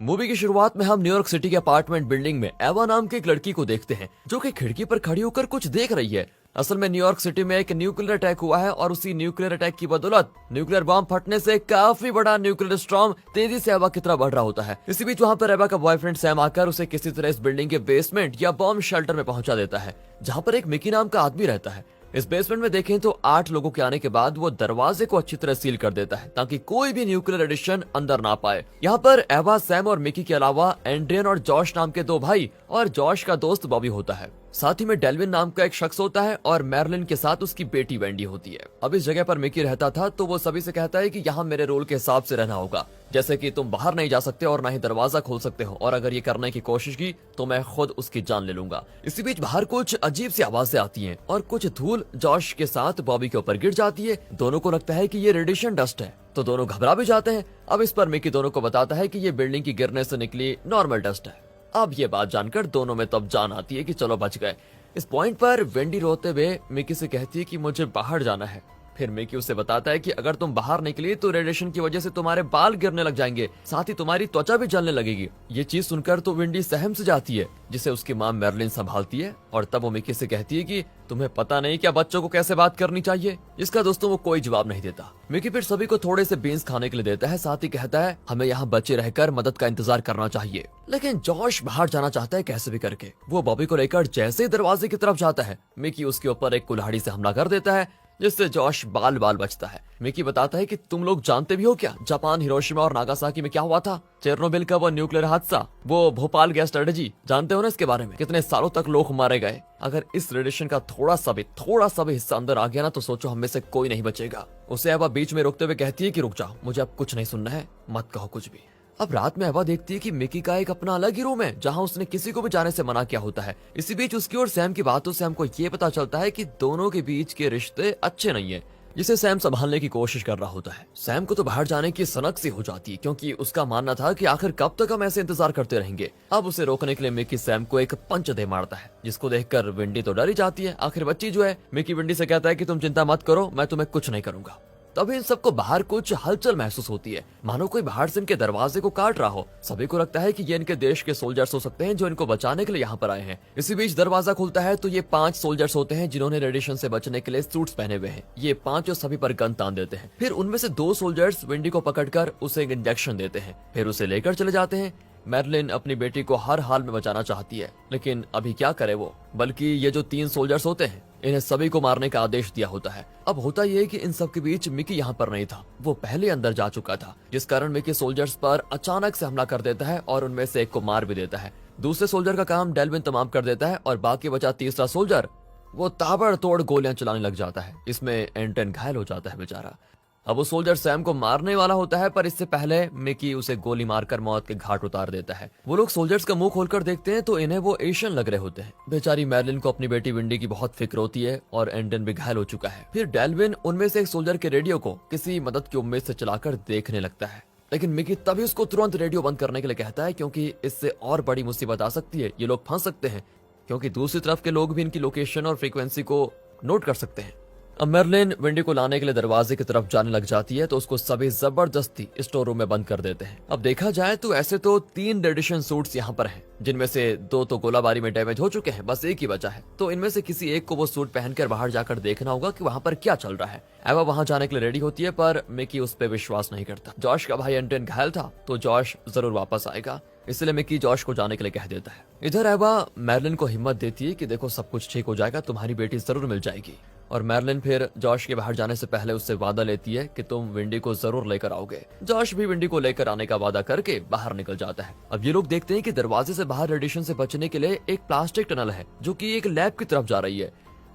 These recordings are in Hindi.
मूवी की शुरुआत में हम न्यूयॉर्क सिटी के अपार्टमेंट बिल्डिंग में एवा नाम की एक लड़की को देखते हैं जो कि खिड़की पर खड़ी होकर कुछ देख रही है। असल में न्यूयॉर्क सिटी में एक न्यूक्लियर अटैक हुआ है और उसी न्यूक्लियर अटैक की बदौलत न्यूक्लियर बॉम्ब फटने से काफी बड़ा न्यूक्लियर स्टॉर्म तेजी से एवा की तरफ बढ़ रहा होता है। इसी बीच वहाँ पर एवा का बॉयफ्रेंड सैम आकर उसे किसी तरह इस बिल्डिंग के बेसमेंट या बॉम्ब शेल्टर में पहुंचा देता है, जहाँ पर एक मिकी नाम का आदमी रहता है। इस बेसमेंट में देखें तो 8 लोगों के आने के बाद वो दरवाजे को अच्छी तरह सील कर देता है ताकि कोई भी न्यूक्लियर एडिशन अंदर ना पाए। यहाँ पर एवा, सैम और मिकी के अलावा एंड्रियन और जॉश नाम के 2 भाई और जॉश का दोस्त बॉबी होता है। साथ ही में डेल्विन नाम का एक शख्स होता है और मैरलिन के साथ उसकी बेटी वेंडी होती है। अब इस जगह पर मिकी रहता था तो वो सभी से कहता है कि यहाँ मेरे रोल के हिसाब से रहना होगा, जैसे कि तुम बाहर नहीं जा सकते और ना ही दरवाजा खोल सकते हो, और अगर ये करने की कोशिश की तो मैं खुद उसकी जान ले लूंगा। इसी बीच बाहर कुछ अजीब सी आवाजें आती हैं और कुछ धूल जॉश के साथ बॉबी के ऊपर गिर जाती है। दोनों को लगता है कि ये रेडिएशन डस्ट है तो दोनों घबरा भी जाते हैं। अब इस पर मिकी दोनों को बताता है कि ये बिल्डिंग की गिरने से निकली नॉर्मल डस्ट है। अब ये बात जानकर दोनों में तब जान आती है कि चलो बच गए। इस पॉइंट पर वेंडी रोते हुए मिकी से कहती है कि मुझे बाहर जाना है। फिर मिकी उसे बताता है कि अगर तुम बाहर निकली तो रेडिएशन की वजह से तुम्हारे बाल गिरने लग जाएंगे, साथ ही तुम्हारी त्वचा भी जलने लगेगी। ये चीज सुनकर तो वेंडी सहम से जाती है, जिसे उसकी मां मैरलिन संभालती है और तब वो मिकी से कहती है कि तुम्हें पता नहीं क्या बच्चों को कैसे बात करनी चाहिए। इसका दोस्तों वो कोई जवाब नहीं देता। मिकी फिर सभी को थोड़े से बीन्स खाने के लिए देता है, साथ ही कहता है हमें यहाँ बचे रहकर मदद का इंतजार करना चाहिए। लेकिन जॉश बाहर जाना चाहता है कैसे भी करके। वो बॉबी को लेकर जैसे ही दरवाजे की तरफ जाता है, मिकी उसके ऊपर एक कुल्हाड़ी से हमला कर देता है, जिससे जॉश बाल बाल बचता है। मिकी बताता है कि तुम लोग जानते भी हो क्या जापान, हिरोशिमा और नागासाकी में क्या हुआ था? चेरनोबिल का वो न्यूक्लियर हादसा, वो भोपाल गैस ट्रेजेडी, जानते हो ना इसके बारे में? कितने सालों तक लोग मारे गए। अगर इस रेडिएशन का थोड़ा सा भी हिस्सा अंदर आ गया ना तो सोचो हम में से कोई नहीं बचेगा। उसे एवा बीच में रोकते हुए कहती है कि रुक जाओ, मुझे अब कुछ नहीं सुनना है, मत कहो कुछ भी। अब रात में एवा देखती है कि मिकी का एक अपना अलग ही रूम है जहां उसने किसी को भी जाने से मना किया होता है। इसी बीच उसकी और सैम की बातों से हमको ये पता चलता है कि दोनों के बीच के रिश्ते अच्छे नहीं है, जिसे सैम संभालने की कोशिश कर रहा होता है। सैम को तो बाहर जाने की सनक सी हो जाती है क्योंकि उसका मानना था कि आखिर कब तक हम ऐसे इंतजार करते रहेंगे। अब उसे रोकने के लिए मिकी सैम को एक पंच दे मारता है, जिसको देखकर विंडी तो डर ही जाती है। आखिर बच्ची जो है, मिकी विंडी से कहता है कि तुम चिंता मत करो, मैं तुम्हें कुछ नहीं करूंगा। तभी इन सबको बाहर कुछ हलचल महसूस होती है, मानो कोई बाहर से इनके दरवाजे को काट रहा हो। सभी को लगता है कि ये इनके देश के सोल्जर्स हो सकते हैं जो इनको बचाने के लिए यहाँ पर आए हैं। इसी बीच दरवाजा खुलता है तो ये 5 सोल्जर्स होते हैं जिन्होंने रेडिएशन से बचने के लिए सूट्स पहने हुए हैं। ये 5 सभी पर गन तान देते हैं। फिर उनमें से 2 सोल्जर्स विंडी को पकड़कर उसे एक इंजेक्शन देते हैं, फिर उसे लेकर चले जाते हैं। मैरलिन अपनी बेटी को हर हाल में बचाना चाहती है, लेकिन अभी क्या करे वो, बल्कि ये जो 3 सोल्जर्स होते हैं इन्हें सभी को मारने का आदेश दिया होता है। अब होता यह है कि इन सब के बीच मिकी यहाँ पर नहीं था, वो पहले अंदर जा चुका था, जिस कारण मिकी सोल्जर्स पर अचानक से हमला कर देता है और उनमें से एक को मार भी देता है। दूसरे सोल्जर का काम डेल्विन तमाम कर देता है और बाकी बचा तीसरा सोल्जर वो ताबड़तोड़ गोलियां चलाने लग जाता है। इसमें एंटन घायल हो जाता है बेचारा। अब वो सोल्जर सैम को मारने वाला होता है, पर इससे पहले मिकी उसे गोली मारकर मौत के घाट उतार देता है। वो लोग सोल्जर्स का मुंह खोलकर देखते हैं तो इन्हें वो एशियन लग रहे होते हैं। बेचारी मैरलिन को अपनी बेटी विंडी की बहुत फिक्र होती है और एंडन भी घायल हो चुका है। फिर डेल्विन उनमें से एक सोल्जर के रेडियो को किसी मदद की उम्मीद से चलाकर देखने लगता है, लेकिन मिकी तभी उसको तुरंत रेडियो बंद करने के लिए कहता है क्योंकि इससे और बड़ी मुसीबत आ सकती है। ये लोग फंस सकते हैं क्योंकि दूसरी तरफ के लोग भी इनकी लोकेशन और फ्रीक्वेंसी को नोट कर सकते हैं। अब मैरलिन विंडी को लाने के लिए दरवाजे की तरफ जाने लग जाती है तो उसको सभी जबरदस्ती स्टोर रूम में बंद कर देते हैं। अब देखा जाए तो ऐसे तो 3 रेडिएशन सूट्स यहाँ पर हैं, जिनमें से 2 तो गोलाबारी में डैमेज हो चुके हैं, बस एक ही बचा है। तो इनमें से किसी एक को वो सूट पहनकर बाहर जाकर देखना होगा कि वहाँ पर क्या चल रहा है। एवा वहाँ जाने के लिए रेडी होती है, पर मिकी उस पर विश्वास नहीं करता। जॉश का भाई एंटन घायल था तो जॉश जरूर वापस आएगा, इसलिए मिकी जॉश को जाने के लिए कह देता है। इधर एवा मैरलिन को हिम्मत देती है कि देखो सब कुछ ठीक हो जाएगा, तुम्हारी बेटी जरूर मिल जाएगी। और मैरलिन फिर जॉश के बाहर जाने से पहले उससे वादा लेती है कि तुम विंडी को जरूर लेकर आओगे। जॉश भी विंडी को लेकर आने का वादा करके बाहर निकल जाता है। अब ये लोग देखते हैं कि दरवाजे से बाहर रेडिएशन से बचने के लिए एक प्लास्टिक टनल है जो कि एक लैब की तरफ जा रही है।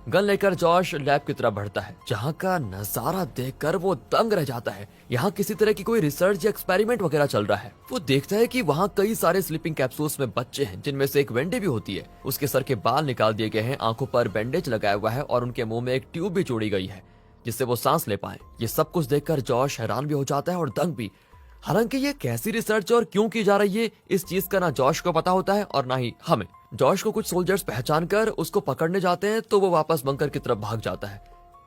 गन लेकर जॉश लैब की तरफ बढ़ता है, जहाँ का नजारा देखकर वो दंग रह जाता है। यहाँ किसी तरह की कोई रिसर्च या एक्सपेरिमेंट वगैरह चल रहा है। वो देखता है कि वहाँ कई सारे स्लीपिंग कैप्सूल्स में बच्चे हैं, जिनमें से एक वेंडी भी होती है। उसके सर के बाल निकाल दिए गए हैं, आंखों पर बैंडेज लगाया हुआ है और उनके मुंह में एक ट्यूब भी जोड़ी गई है जिससे वो सांस ले पाए। ये सब कुछ देखकर जॉश हैरान भी हो जाता है और दंग भी। हालांकि ये कैसी रिसर्च और क्यों की जा रही है, इस चीज का ना जॉश को पता होता है और ना ही हमें। जॉश को कुछ सोल्जर्स पहचान कर उसको पकड़ने जाते हैं तो वो वापस बंकर की तरफ भाग जाता है।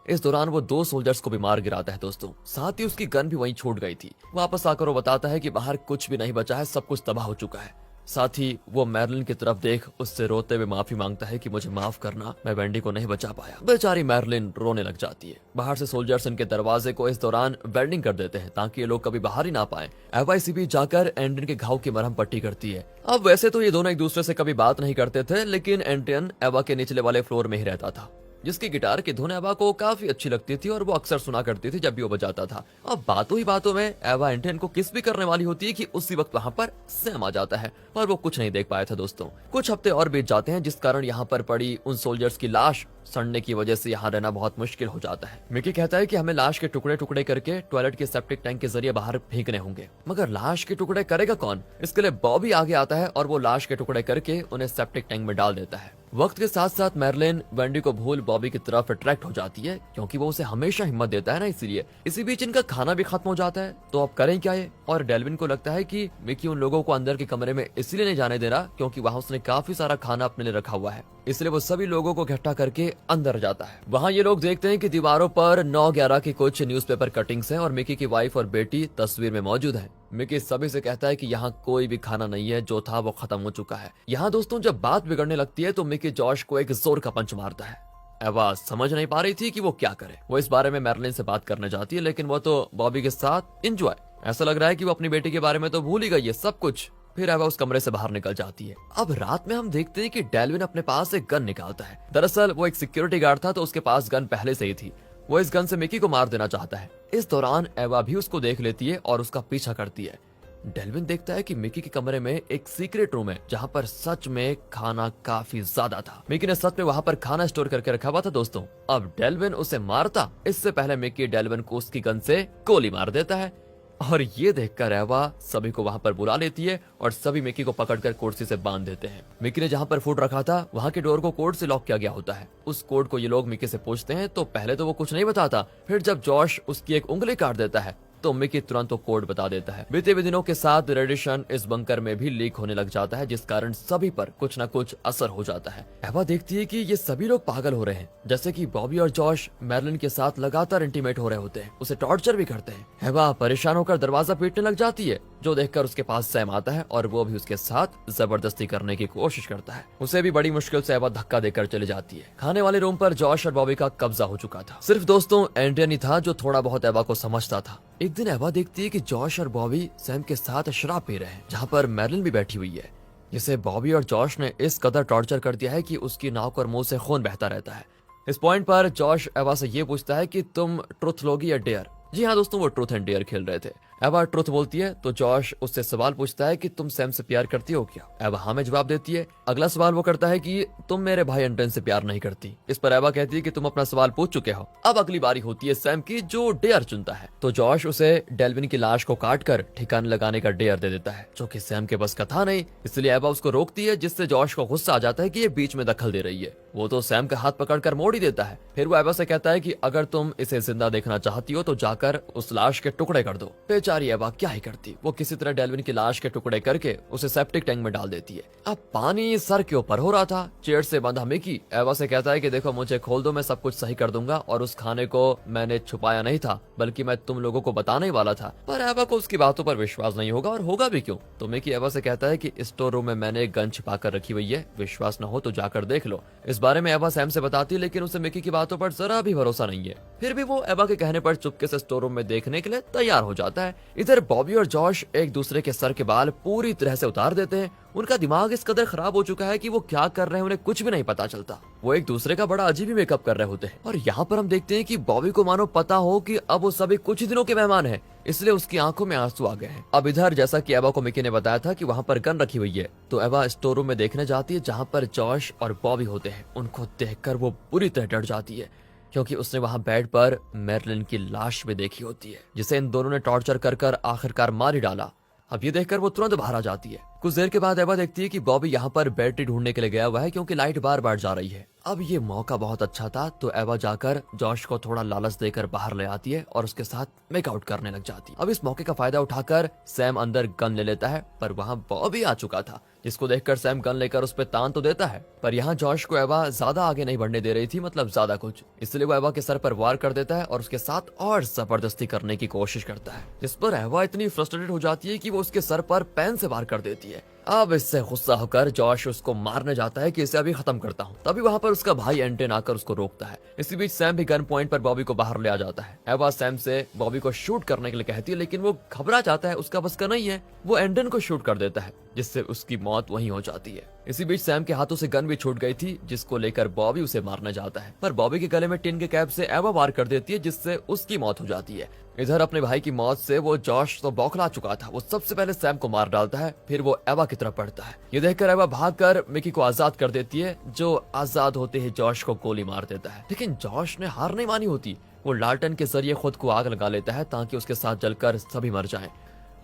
इस दौरान वो 2 सोल्जर्स को भी मार गिराता है दोस्तों, साथ ही उसकी गन भी वहीं छूट गई थी। वापस आकर वो बताता है कि बाहर कुछ भी नहीं बचा है, सब कुछ तबाह हो चुका है। साथ ही वो मैरलिन की तरफ देख उससे रोते हुए माफी मांगता है कि मुझे माफ करना, मैं वेंडी को नहीं बचा पाया। बेचारी मैरलिन रोने लग जाती है। बाहर से सोल्जर्स इनके दरवाजे को इस दौरान वेल्डिंग कर देते हैं ताकि ये लोग कभी बाहर ही ना पाए। एफआईसीबी जाकर एंड्रियन के घाव की मरहम पट्टी करती है। अब वैसे तो ये दोनों एक दूसरे से कभी बात नहीं करते थे, लेकिन एंड्रियन एवा के निचले वाले फ्लोर में ही रहता था, जिसकी गिटार की धुन एवा को काफी अच्छी लगती थी और वो अक्सर सुना करती थी जब भी वो बजाता था। अब बातों ही बातों में एवा एंड्रियन को किस भी करने वाली होती है कि उसी वक्त वहाँ पर सैम आ जाता है, पर वो कुछ नहीं देख पाया था दोस्तों। कुछ हफ्ते और बीत जाते हैं, जिस कारण यहाँ पर पड़ी उन सोल्जर्स की लाश सड़ने की वजह से यहाँ रहना बहुत मुश्किल हो जाता है। मिकी कहता है कि हमें लाश के टुकड़े टुकड़े करके टॉयलेट के सेप्टिक टैंक के जरिए बाहर फेंकने होंगे, मगर लाश के टुकड़े करेगा कौन? इसके लिए बॉबी आगे आता है और वो लाश के टुकड़े करके उन्हें सेप्टिक टैंक में डाल देता है। वक्त के साथ साथ मैरलिन वेंडी को भूल बॉबी की तरफ अट्रैक्ट हो जाती है, क्योंकि वो उसे हमेशा हिम्मत देता है ना, इसीलिए। इसी बीच इनका खाना भी खत्म हो जाता है, तो अब करें क्या ये? और डेल्विन को लगता है कि मिकी उन लोगों को अंदर के कमरे में इसलिए नहीं जाने दे रहा क्योंकि वहाँ उसने काफी सारा खाना अपने लिए रखा हुआ है, इसलिए वो सभी लोगों को इकट्ठा करके अंदर जाता है। वहाँ ये लोग देखते हैं कि दीवारों पर 9/11 की कुछ न्यूज़पेपर कटिंग्स हैं और मिकी की वाइफ और बेटी तस्वीर में मौजूद है। मिकी सभी से कहता है कि यहाँ कोई भी खाना नहीं है, जो था वो खत्म हो चुका है। यहाँ दोस्तों जब बात बिगड़ने लगती है तो मिकी जॉश को एक जोर का पंच मारता है। एवा समझ नहीं पा रही थी कि वो क्या करे। वो इस बारे में मैरलिन से बात करना चाहती है, लेकिन वो तो बॉबी के साथ एंजॉय, ऐसा लग रहा है कि वो अपनी बेटी के बारे में तो भूल ही गई है सब कुछ। फिर एवा उस कमरे से बाहर निकल जाती है। अब रात में हम देखते हैं कि डेल्विन अपने पास एक गन निकालता है। दरअसल वो एक सिक्योरिटी गार्ड था, तो उसके पास गन पहले से ही थी। वो इस गन से मिकी को मार देना चाहता है। इस दौरान एवा भी उसको देख लेती है और उसका पीछा करती है। डेल्विन देखता है कि मिकी के कमरे में एक सीक्रेट रूम है, जहाँ पर सच में खाना काफी ज्यादा था। मिकी ने सच में वहाँ पर खाना स्टोर करके रखा हुआ था दोस्तों। अब डेल्विन उसे मारता इससे पहले मिकी डेल्विन को उसकी गन से गोली मार देता है, और ये देखकर एवा सभी को वहाँ पर बुला लेती है और सभी मिकी को पकड़कर कुर्सी से बांध देते हैं। मिकी ने जहाँ पर फूड रखा था वहाँ के डोर को कोड से लॉक किया गया होता है। उस कोड को ये लोग मिकी से पूछते हैं तो पहले तो वो कुछ नहीं बताता, फिर जब जॉश उसकी एक उंगली काट देता है तो मिकी तुरंत वो कोड बता देता है। बीते हुए दिनों के साथ रेडिएशन इस बंकर में भी लीक होने लग जाता है, जिस कारण सभी पर कुछ न कुछ असर हो जाता है। एवा देखती है कि ये सभी लोग पागल हो रहे हैं, जैसे कि बॉबी और जॉश मैरलिन के साथ लगातार इंटीमेट हो रहे होते हैं, उसे टॉर्चर भी करते हैं। एवा परेशान होकर दरवाजा पीटने लग जाती है, जो देखकर उसके पास सैम आता है और वो भी उसके साथ जबरदस्ती करने की कोशिश करता है। उसे भी बड़ी मुश्किल से एवा धक्का देकर चली जाती है। खाने वाले रूम पर जॉश और बॉबी का कब्जा हो चुका था। सिर्फ दोस्तों एंड्रियन ही था जो थोड़ा बहुत एवा को समझता था। एक दिन एवा देखती है कि जॉश और बॉबी सैम के साथ शराब पी रहे हैं, जहाँ पर मैरलिन भी बैठी हुई है, जिसे बॉबी और जॉश ने इस कदर टॉर्चर कर दिया है कि उसकी नाक और मुंह से खून बहता रहता है। इस पॉइंट पर जॉश एवा से ये पूछता है कि तुम ट्रुथ लोगी या डेयर। जी हाँ दोस्तों, वो ट्रुथ एंड डेयर खेल रहे थे। एवा ट्रुथ बोलती है तो जॉश उससे सवाल पूछता है कि तुम सैम से प्यार करती हो क्या। एवा हाँ में जवाब देती है। अगला सवाल वो करता है कि तुम मेरे भाई एंड्रियन से प्यार नहीं करती। इस पर एवा कहती है कि तुम अपना सवाल पूछ चुके हो। अब अगली बारी होती है सैम की, जो डेयर चुनता है। तो जॉश उसे डेल्विन की लाश को काट कर ठिकाने लगाने का डेयर दे देता है, जो कि सैम के बस का था नहीं। इसलिए एवा उसको रोकती है, जिससे जॉश को गुस्सा आ जाता है कि ये बीच में दखल दे रही है। वो तो सैम का हाथ पकड़कर मोड़ ही देता है। फिर वो एवा से कहता है कि अगर तुम इसे जिंदा देखना चाहती हो तो जाकर उस लाश के टुकड़े कर दो। बेचारी एवा क्या ही करती, वो किसी तरह डेल्विन की लाश के टुकड़े करके उसे सेप्टिक टैंक में डाल देती है। अब पानी सर के ऊपर हो रहा था। चेयर से बंधा मिकी एवा से कहता है कि देखो मुझे खोल दो, मैं सब कुछ सही कर दूंगा, और उस खाने को मैंने छुपाया नहीं था, बल्कि मैं तुम लोगों को बताने ही वाला था। पर एवा को उसकी बातों पर विश्वास नहीं होगा, और होगा भी क्यों। तो मिकी एवा से कहता है कि स्टोर रूम में मैंने एक गन छिपा कर रखी हुई है, विश्वास न हो तो जाकर देख लो। इस बारे में एवा सैम से बताती है, लेकिन उसे मिकी की बातों पर जरा भी भरोसा नहीं है। फिर भी वो एवा के कहने पर चुपके से स्टोर रूम में देखने के लिए तैयार हो जाता है। इधर बॉबी और जॉश एक दूसरे के सर के बाल पूरी तरह से उतार देते हैं। उनका दिमाग इस कदर खराब हो चुका है कि वो क्या कर रहे हैं उन्हें कुछ भी नहीं पता चलता। वो एक दूसरे का बड़ा अजीब ही मेकअप कर रहे होते हैं। और यहाँ पर हम देखते हैं कि बॉबी को मानो पता हो कि अब वो सभी कुछ ही दिनों के मेहमान हैं, इसलिए उसकी आंखों में आंसू आ गए हैं। अब इधर जैसा कि एवा को मिकी ने बताया था कि वहाँ पर गन रखी हुई है, तो एवा स्टोर रूम में देखने जाती है जहाँ पर जॉश और बॉबी होते हैं। उनको देखकर वो पूरी तरह डर जाती है, क्योंकि उसने वहाँ बेड पर मैरलिन की लाश भी देखी होती है, जिसे इन दोनों ने टॉर्चर कर कर आखिरकार मार ही डाला। अब ये देखकर वो तुरंत बाहर आ जाती है। कुछ देर के बाद एवा देखती है कि बॉबी यहाँ पर बैटरी ढूंढने के लिए गया हुआ है, क्योंकि लाइट बार बार जा रही है। अब ये मौका बहुत अच्छा था, तो एवा जाकर जॉश को थोड़ा लालच देकर बाहर ले आती है और उसके साथ मेकआउट करने लग जाती है। अब इस मौके का फायदा उठाकर सैम अंदर गन ले लेता है, पर वहाँ बॉबी आ चुका था, जिसको देखकर सैम गन लेकर उस पर तान तो देता है, पर यहाँ जॉश को एवा ज्यादा आगे नहीं बढ़ने दे रही थी, मतलब ज्यादा कुछ, इसलिए वो एवा के सर पर वार कर देता है और उसके साथ और जबरदस्ती करने की कोशिश करता है, जिस पर एवा इतनी फ्रस्ट्रेटेड हो जाती है कि वो उसके सर पर पेन से वार कर देती है। अब इससे गुस्सा होकर जॉश उसको मारने जाता है कि इसे अभी खत्म करता हूँ, तभी वहाँ पर उसका भाई एंटन आकर उसको रोकता है। इसी बीच सैम भी गन पॉइंट पर बॉबी को बाहर ले आ जाता है। एवा सैम से बॉबी को शूट करने के लिए कहती है, लेकिन वो घबरा जाता है, उसका बस का नहीं है, वो एंटन को शूट कर देता है, जिससे उसकी मौत वहीं हो जाती है। इसी बीच सैम के हाथों से गन भी छूट गई थी, जिसको लेकर बॉबी उसे मारने जाता है, पर बॉबी के गले में टिन के कैप से एवा वार कर देती है, जिससे उसकी मौत हो जाती है। इधर अपने भाई की मौत से वो जॉश तो बौखला चुका था, वो सबसे पहले सैम को मार डालता है, फिर वो एवा की तरफ बढ़ता है। ये देखकर एवा भागकर मिकी को आजाद कर देती है, जो आजाद होते ही जॉश को गोली मार देता है। लेकिन जॉश ने हार नहीं मानी होती, वो लालटेन के जरिए खुद को आग लगा लेता है ताकि उसके साथ जलकर सभी मर जाएं।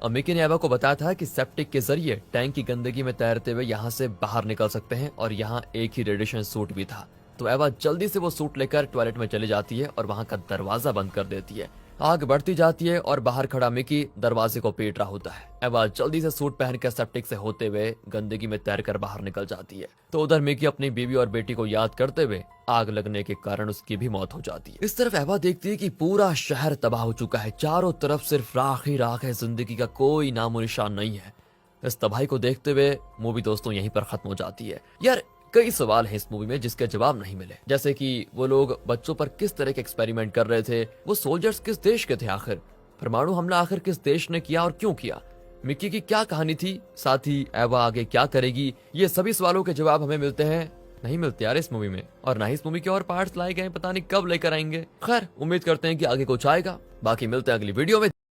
और मिकी ने एवा को बताया था कि सेप्टिक के जरिए टैंक की गंदगी में तैरते हुए यहाँ से बाहर निकल सकते हैं, और यहाँ एक ही रेडिएशन सूट भी था। तो एवा जल्दी से वो सूट लेकर टॉयलेट में चली जाती है और वहाँ का दरवाजा बंद कर देती है। आग बढ़ती जाती है और बाहर खड़ा मिकी दरवाजे को पीट रहा होता है। एवा जल्दी से सूट पहनकर सेप्टिक से होते हुए गंदगी में तैरकर बाहर निकल जाती है। तो उधर मिकी अपनी बीवी और बेटी को याद करते हुए आग लगने के कारण उसकी भी मौत हो जाती है। इस तरफ एवा देखती है कि पूरा शहर तबाह हो चुका है, चारों तरफ सिर्फ राख ही राख है, जिंदगी का कोई नामो निशान नहीं है। इस तबाही को देखते हुए मूवी दोस्तों यहीं पर खत्म हो जाती है। यार कई सवाल हैं इस मूवी में जिसके जवाब नहीं मिले, जैसे कि वो लोग बच्चों पर किस तरह के एक्सपेरिमेंट कर रहे थे, वो सोल्जर्स किस देश के थे, आखिर परमाणु हमला आखिर किस देश ने किया और क्यों किया, मिक्की की क्या कहानी थी, साथ ही एवा आगे क्या करेगी, ये सभी सवालों के जवाब हमें मिलते हैं नहीं मिलते यार इस मूवी में, और ना ही इस मूवी के और पार्ट्स लाए गए, पता नहीं कब लेकर आएंगे। खैर उम्मीद करते हैं कि आगे कुछ आएगा। बाकी मिलते हैं अगली वीडियो में।